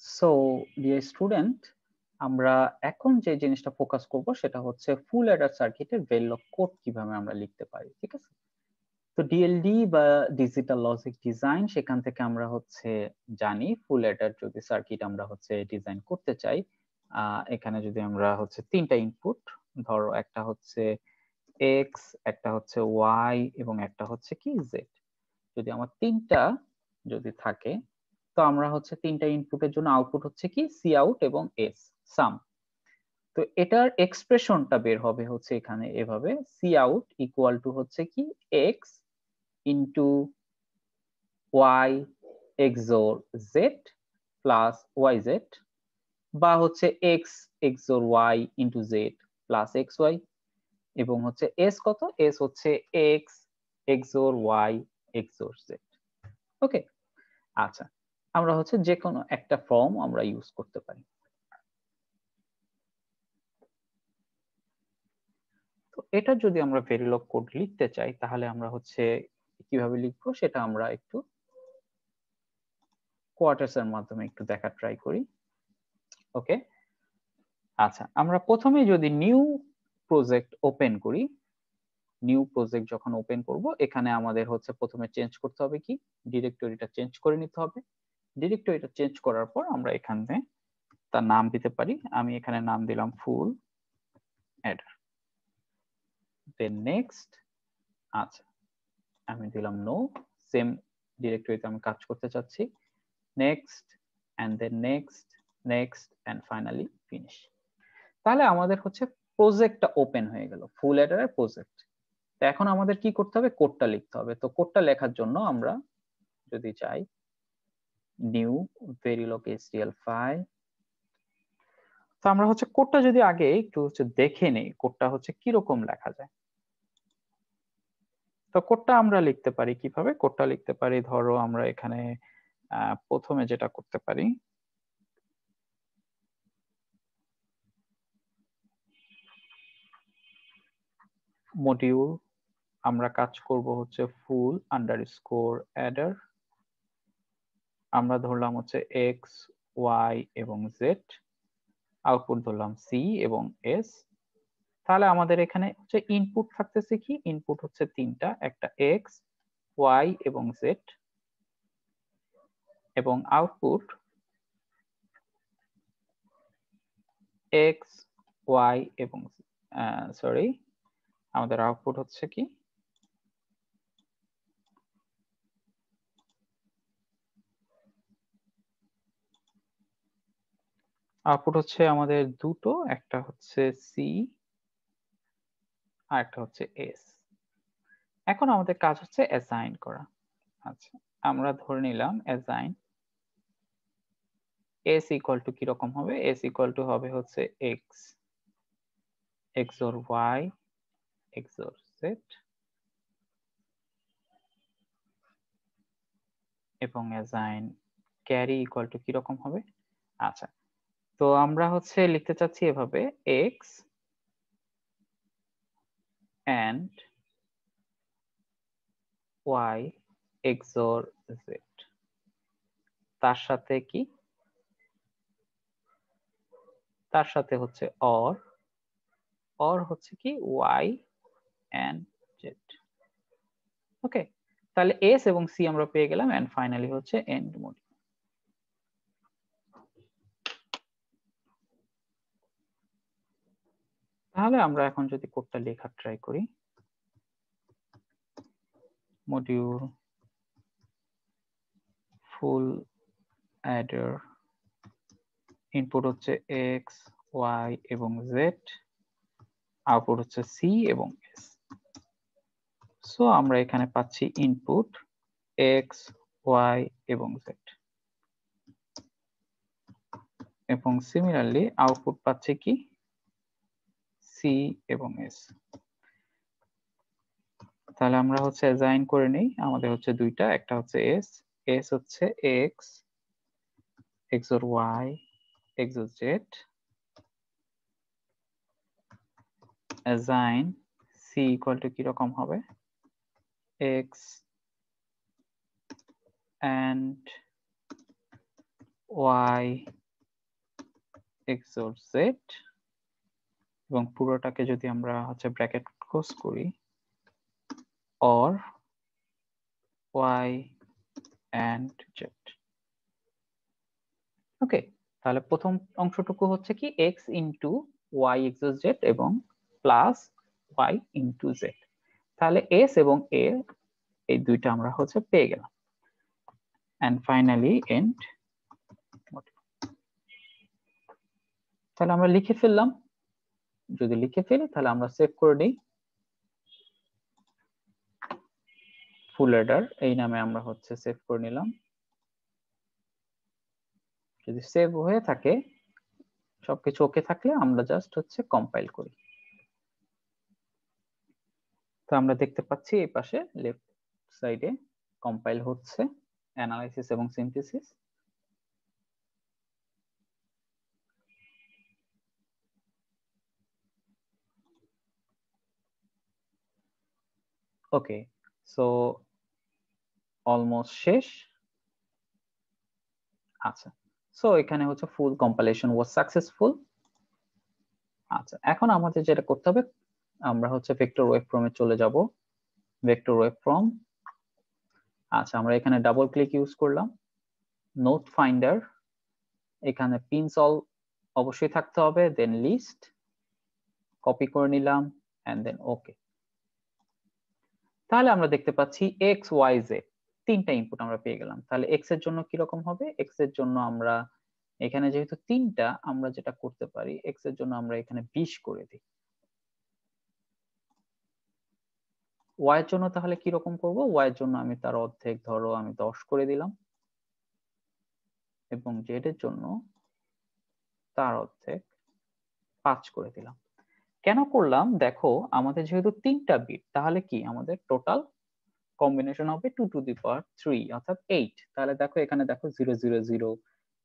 So dear student, আমরা এখন যে জিনিসটা ফোকাস করব সেটা হচ্ছে ফুল অ্যাডার সার্কিটের ভেরিলগ কোড কিভাবে আমরা লিখতে পারি। ঠিক আছে, তো ডিএলডি বা ডিজিটাল লজিক ডিজাইন, সেখান থেকে আমরা হচ্ছে জানি ফুল অ্যাডার যদি সার্কিট আমরা হচ্ছে ডিজাইন করতে চাই, এখানে যদি আমরা হচ্ছে তিনটা ইনপুট, ধরো একটা হচ্ছে এক্স, একটা হচ্ছে ওয়াই এবং একটা হচ্ছে কি জেড, যদি আমার তিনটা যদি থাকে, তো আমরা হচ্ছে তিনটা ইনপুটের জন্য আউটপুট হচ্ছে কি সি আউট এবং এস সাম। তো এটার এক্সপ্রেশনটা বের হবে হচ্ছে এখানে এভাবে, সি আউট ইকুয়াল টু হচ্ছে কি X into Y XOR Z plus Y Z, বা হচ্ছে x XOR Y into Z plus X Y, এবং হচ্ছে এস কত, এস হচ্ছে x XOR Y XOR Z. Okay, আচ্ছা, আমরা হচ্ছে যে কোনো একটা ফর্ম আমরা ইউজ করতে পারি। তো এটা যদি আমরা ভেরিলগ কোড লিখতে চাই তাহলে আমরা হচ্ছে কিভাবে লিখবো সেটা আমরা একটু কোয়ার্টার্স এর মাধ্যমে একটু দেখার ট্রাই করি। ওকে, আচ্ছা, আমরা প্রথমে যদি নিউ প্রজেক্ট ওপেন করি, নিউ প্রজেক্ট যখন ওপেন করব, এখানে আমাদের হচ্ছে প্রথমে চেঞ্জ করতে হবে কি ডিরেক্টরিটা চেঞ্জ করে নিতে হবে। ডিরেক্টরিটা চেঞ্জ করার পর আমরা এখানে তার নাম দিতে পারি, আমি এখানে নাম দিলাম ফুল অ্যাডার, দেন নেক্সট, আচ্ছা আমি দিলাম নো, সেম ডিরেক্টরিতে আমি কাজ করতে চাচ্ছি, next and then next, next and finally finish. তাহলে আমাদের হচ্ছে প্রজেক্টটা ওপেন হয়ে গেল, ফুল অ্যাডারের প্রজেক্ট। তো এখন আমাদের কি করতে হবে, কোডটা লিখতে হবে। তো কোডটা লেখার জন্য আমরা যদি চাই নিউ ভেরিলগ এসটিএল ফাইল, তো আমরা হচ্ছে কোডটা যদি আগে একটু হচ্ছে দেখে নেই কোডটা হচ্ছে কিরকম লেখা যায়। তো কোডটা আমরা লিখতে পারি কিভাবে, কোডটা লিখতে পারি, ধরো আমরা এখানে প্রথমে যেটা করতে পারি, মডিউল, আমরা কাজ করব হচ্ছে ফুল আন্ডারস্কোর অ্যাডার, আমরা ধরলাম হচ্ছে এক্স ওয়াই এবং জেড, আউটপুট ধরলাম সি এবং এস। তাহলে আমাদের এখানে হচ্ছে ইনপুট থাকতেছে কি, ইনপুট হচ্ছে তিনটা, একটা এক্স ওয়াই এবং জেড, এবং আউটপুট এক্স ওয়াই এবং সরি, আমাদের আউটপুট হচ্ছে কি আউটপুট হচ্ছে আমাদের দুটো, একটা হচ্ছে সি আর একটা হচ্ছে এস। এখন আমাদের কাজ হচ্ছে অ্যাসাইন করা। আচ্ছা, আমরা ধরে নিলাম অ্যাসাইন এস ইকুয়াল টু কিরকম হবে, এস ইকুয়াল টু হবে হচ্ছে x XOR Y XOR z, এবং অ্যাসাইন ক্যারি ইকুয়াল টু কিরকম হবে। আচ্ছা, তো আমরা হচ্ছে লিখতে চাচ্ছি এভাবে, x and y XOR z, তার সাথে কি, তার সাথে হচ্ছে অর হচ্ছে কি ওয়াই এন্ড জেড। ওকে, তাহলে এস এবং সি আমরা পেয়ে গেলাম, এন্ড ফাইনালি হচ্ছে এন্ড মডিউল। তাহলে আমরা এখন যদি কোডটা লেখার ট্রাই করি, মডিউল ফুল অ্যাডার, ইনপুট হচ্ছে এক্স ওয়াই এবং জেড, আউটপুট হচ্ছে সি এবং এস। সো আমরা এখানে পাচ্ছি ইনপুট এক্স ওয়াই এবং জেড, এবং সিমিলারলি আউটপুট পাচ্ছি কি সি এবং এস। তাহলে আমরা হচ্ছে অ্যাসাইন করে নেই, আমাদের হচ্ছে দুইটা, একটা হচ্ছে এস, এস হচ্ছে x XOR Y XOR z, assign C equal to কিরকম হবে, x and y XOR z, এবং পুরোটাকে যদি আমরা হচ্ছে ব্র্যাকেট ক্লোজ করি, or y and z। Okay, তাহলে প্রথম অংশটুকু হচ্ছে কি x into y XOR z এবং প্লাস y ইন্টু z। তাহলে s এবং a এই দুইটা আমরা হচ্ছে পেয়ে গেলাম। and finally end। তাহলে আমরা লিখে ফেললাম। যদি লিখে ফেলি তাহলে আমরা সেভ করে দিই। ফুল অ্যাডার এই নামে আমরা হচ্ছে সেভ করে নিলাম। যদি সেভ হয়ে থাকে, সবকিছু ওকে থাকলে আমরা জাস্ট হচ্ছে কম্পাইল করি। তো আমরা দেখতে পাচ্ছি এই পাশে লেফট সাইডে কম্পাইল হচ্ছে, অ্যানালাইসিস এবং সিনথেসিস। ওকে, সো অলমোস্ট শেষ। আচ্ছা, সো এখানে হচ্ছে ফুল কম্পাইলেশন ওয়াজ সাকসেসফুল। আচ্ছা, এখন আমাদের যেটা করতে হবে, আমরা হচ্ছে ভেক্টর ওয়েব ফর্মে চলে যাব। Vector web form. আচ্ছা, আমরা এখানে ডাবল ক্লিক ইউজ করলাম। নোট ফাইন্ডার, এখানে পিনস অল অবশ্যই থাকতে হবে, দেন লিস্ট কপি করে নিলাম এন্ড দেন ওকে। তাহলে আমরা দেখতে পাচ্ছি এক্স ওয়াই জেড তিনটা ইনপুট আমরা পেয়ে গেলাম। তাহলে এক্স এর জন্য কি রকম হবে? এক্স এর জন্য আমরা এখানে যেহেতু তিনটা, আমরা যেটা করতে পারি এক্স এর জন্য আমরা এখানে 20 করে দিই। ওয়াই এর জন্য তাহলে কি রকম করব? ওয়াই এর জন্য আমি তার অর্ধেক, ধরো আমি 10 করে দিলাম, এবং জেড এর জন্য তার অর্ধেক 5 করে দিলাম। কেন করলাম? দেখো, আমাদের যেহেতু তিনটা বিট, তাহলে কি আমাদের টোটাল কম্বিনেশন হবে 2 টু দি পাওয়ার 3 অর্থাৎ 8। তাহলে দেখো এখানে দেখো 0 0 0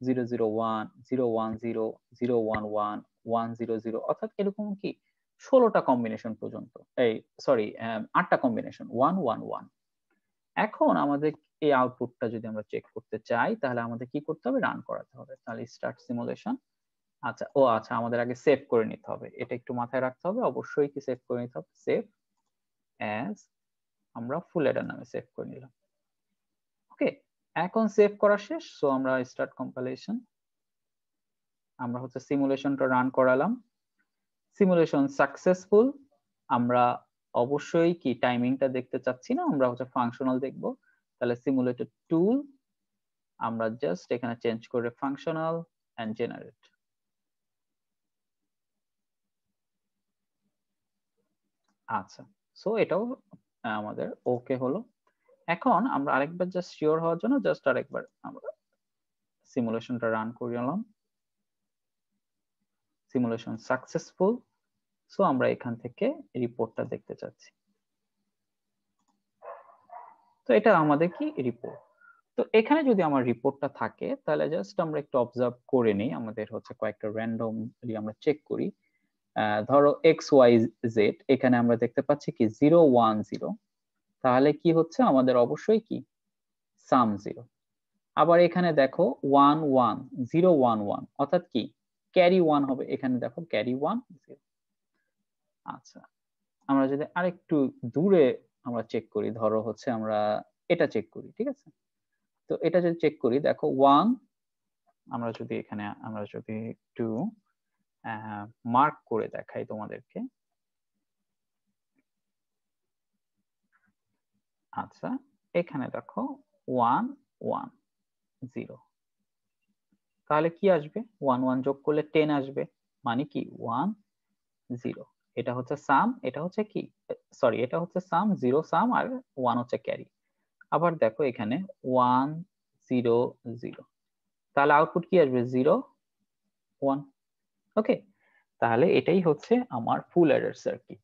0 0 1 0 1 0 0 1 1 1 0 0 অর্থাৎ এরকম কি 16টা কম্বিনেশন পর্যন্ত, এই সরি 8টা কম্বিনেশন 1 1 1। এখন আমাদের এই আউটপুটটা যদি আমরা চেক করতে চাই, তাহলে আমাদের কি করতে হবে? রান করাতে হবে। তাহলে স্টার্ট সিমুলেশন। আচ্ছা, আচ্ছা, আমাদের আগে সেভ করে নিতে হবে, এটা একটু মাথায় রাখতে হবে। অবশ্যই কি সেভ করে নিতে হবে, সেভ অ্যাজ, আমরা ফুল অ্যাডার নামে সেভ করে নিলাম। ওকে, এখন সেভ করা শেষ। সো আমরা স্টার্ট কম্পাইলেশন, আমরা হচ্ছে সিমুলেশনটা রান করালাম। Simulation successful. আমরা অবশ্যই কি টাইমিংটা দেখতে চাচ্ছি না, আমরা হচ্ছে ফাংশনাল দেখব। তাহলে সিমুলেটেড টুল আমরা জাস্ট এখানে চেঞ্জ করে ফাংশনাল এন্ড জেনারেট। আচ্ছা, সো এটাও আমাদের ওকে হলো। এখন আমরা আরেকবার জাস্ট শিওর হওয়ার জন্য জাস্ট আরেকবার আমরা সিমুলেশনটা রান করলাম। Simulation successful. সো আমরা এখান থেকে রিপোর্টটা দেখতে চাচ্ছি। তো এটা আমাদের কি রিপোর্ট। তো এখানে যদি আমার রিপোর্টটা থাকে, তাহলে জাস্ট আমরা একটু অবজার্ভ করে নিই। আমাদের হচ্ছে কয়েকটা র্যান্ডমলি আমরা চেক করি। ধরো এক্স ওয়াই জেড, এখানে আমরা দেখতে পাচ্ছি কি 0 1 0। তাহলে কি হচ্ছে? আমাদের অবশ্যই কি সাম 0। আবার এখানে দেখো 1 1 0 1 1 অর্থাৎ কি ক্যারি 1 হবে। এখানে দেখো ক্যারি 1 0। আচ্ছা, আমরা যদি আরেকটু দূরে আমরা চেক করি, ধরো হচ্ছে আমরা এটা চেক করি, ঠিক আছে? তো এটা যদি চেক করি, দেখো 1, আমরা যদি এখানে আমরা যদি একটু মার্ক করে দেখাই তোমাদেরকে। আচ্ছা, এখানে দেখো 1 1 0। তাহলে কি আসবে? 1 1 যোগ করলে 10 আসবে, মানে কি 1 0। এটা হচ্ছে সাম, এটা হচ্ছে কি সরি, এটা হচ্ছে সাম, 0 সাম আর 1 হচ্ছে ক্যারি। আবার দেখো এখানে 1 0 0, তাহলে আউটপুট কি আসবে? 0 1। ওকে, তাহলে এটাই হচ্ছে আমার ফুল অ্যাডার সার্কিট।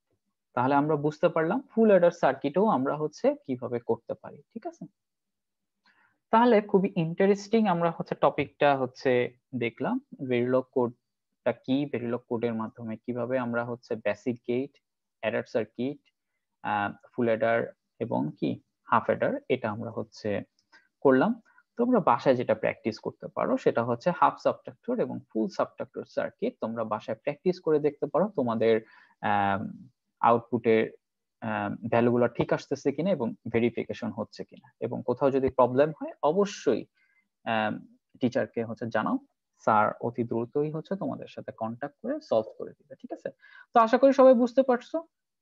তাহলে আমরা বুঝতে পারলাম ফুল অ্যাডার সার্কিটও আমরা হচ্ছে কিভাবে করতে পারি, ঠিক আছে? তাহলে খুবই ইন্টারেস্টিং আমরা হচ্ছে টপিকটা হচ্ছে দেখলাম। ভেরিলগ কোডটা কি, ভেরিলগ কোডের মাধ্যমে কিভাবে আমরা হচ্ছে basic gate, adder circuit, full adder এবং কি হাফ অ্যাডার, এটা আমরা হচ্ছে করলাম। তোমরা বাসায় যেটা প্র্যাকটিস করতে পারো সেটা হচ্ছে হাফ সাবট্রাক্টর এবং ফুল সাবট্রাক্টর সার্কিট। তোমরা বাসায় প্র্যাকটিস করে দেখতে পারো তোমাদের আউটপুটের ভ্যালুগুলো ঠিক আসতেছে কিনা এবং ভেরিফিকেশন হচ্ছে কিনা, এবং কোথাও যদি প্রবলেম হয় অবশ্যই টিচারকে হচ্ছে জানাও। স্যার অতি দ্রুতই হচ্ছে তোমাদের সাথে কন্ট্যাক্ট করে সলভ করে দিবে। ঠিক আছে, তো আশা করি সবাই বুঝতে পারছো।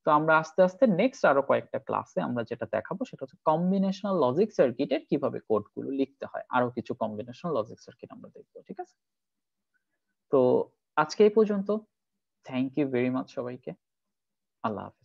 তো আমরা আস্তে আস্তে নেক্সট আরো কয়েকটা ক্লাসে আমরা যেটা দেখাবো সেটা হচ্ছে কম্বিনেশনাল লজিক সার্কিটের কিভাবে কোড গুলো লিখতে হয়। আরো কিছু কম্বিনেশনাল লজিক সার্কিট আমরা দেখবো। ঠিক আছে, তো আজকে এই পর্যন্ত। থ্যাংক ইউ ভেরি মাচ সবাইকে। আল্লাহ হাফেজ।